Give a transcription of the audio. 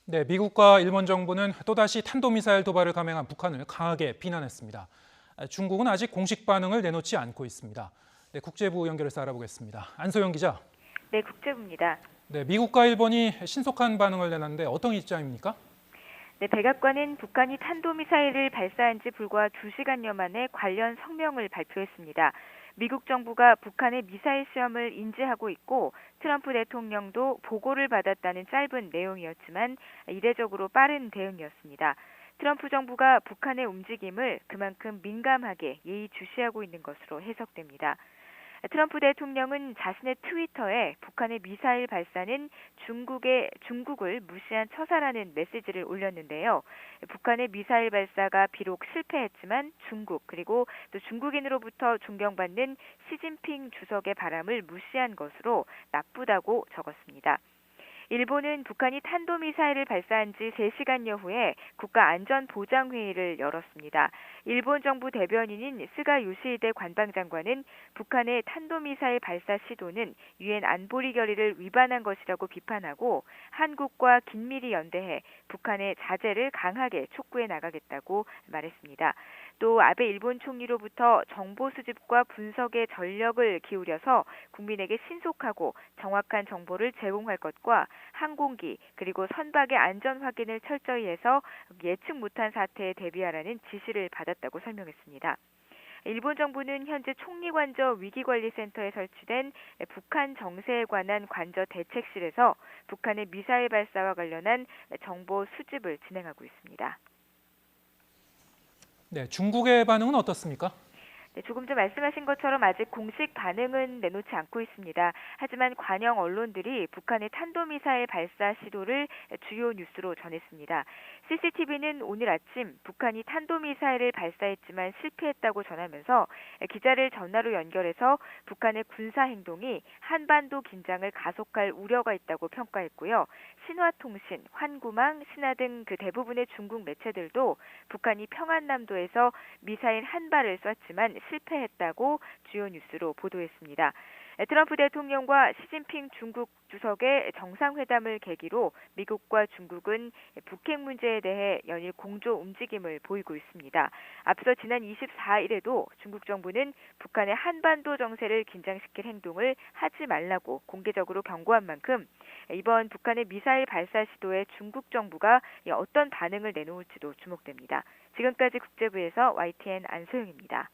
네, 미국과 일본 정부는 또다시 탄도미사일 도발을 감행한 북한을 강하게 비난했습니다. 중국은 아직 공식 반응을 내놓지 않고 있습니다. 네, 국제부 연결해서 알아보겠습니다. 안소영 기자. 네, 국제부입니다. 네, 미국과 일본이 신속한 반응을 내놨는데 어떤 입장입니까? 네, 백악관은 북한이 탄도미사일을 발사한 지 불과 2시간여 만에 관련 성명을 발표했습니다. 미국 정부가 북한의 미사일 시험을 인지하고 있고 트럼프 대통령도 보고를 받았다는 짧은 내용이었지만 이례적으로 빠른 대응이었습니다. 트럼프 정부가 북한의 움직임을 그만큼 민감하게 예의주시하고 있는 것으로 해석됩니다. 트럼프 대통령은 자신의 트위터에 북한의 미사일 발사는 중국을 무시한 처사라는 메시지를 올렸는데요. 북한의 미사일 발사가 비록 실패했지만 중국 그리고 또 중국인으로부터 존경받는 시진핑 주석의 바람을 무시한 것으로 나쁘다고 적었습니다. 일본은 북한이 탄도미사일을 발사한 지 3시간여 후에 국가안전보장회의를 열었습니다. 일본 정부 대변인인 스가 요시히데 관방장관은 북한의 탄도미사일 발사 시도는 유엔 안보리 결의를 위반한 것이라고 비판하고 한국과 긴밀히 연대해 북한의 자제를 강하게 촉구해 나가겠다고 말했습니다. 또 아베 일본 총리로부터 정보 수집과 분석에 전력을 기울여서 국민에게 신속하고 정확한 정보를 제공할 것과 항공기 그리고 선박의 안전 확인을 철저히 해서 예측 못한 사태에 대비하라는 지시를 받았다고 설명했습니다. 일본 정부는 현재 총리관저 위기관리센터에 설치된 북한 정세에 관한 관저 대책실에서 북한의 미사일 발사와 관련한 정보 수집을 진행하고 있습니다. 네, 중국의 반응은 어떻습니까? 네, 조금 전 말씀하신 것처럼 아직 공식 반응은 내놓지 않고 있습니다. 하지만 관영 언론들이 북한의 탄도미사일 발사 시도를 주요 뉴스로 전했습니다. CCTV는 오늘 아침 북한이 탄도미사일을 발사했지만 실패했다고 전하면서 기자를 전화로 연결해서 북한의 군사 행동이 한반도 긴장을 가속할 우려가 있다고 평가했고요. 신화통신, 환구망, 신화 등 그 대부분의 중국 매체들도 북한이 평안남도에서 미사일 한 발을 쐈지만 실패했다고 주요 뉴스로 보도했습니다. 트럼프 대통령과 시진핑 중국 주석의 정상회담을 계기로 미국과 중국은 북핵 문제에 대해 연일 공조 움직임을 보이고 있습니다. 앞서 지난 24일에도 중국 정부는 북한의 한반도 정세를 긴장시킬 행동을 하지 말라고 공개적으로 경고한 만큼 이번 북한의 미사일 발사 시도에 중국 정부가 어떤 반응을 내놓을지도 주목됩니다. 지금까지 국제부에서 YTN 안소영입니다.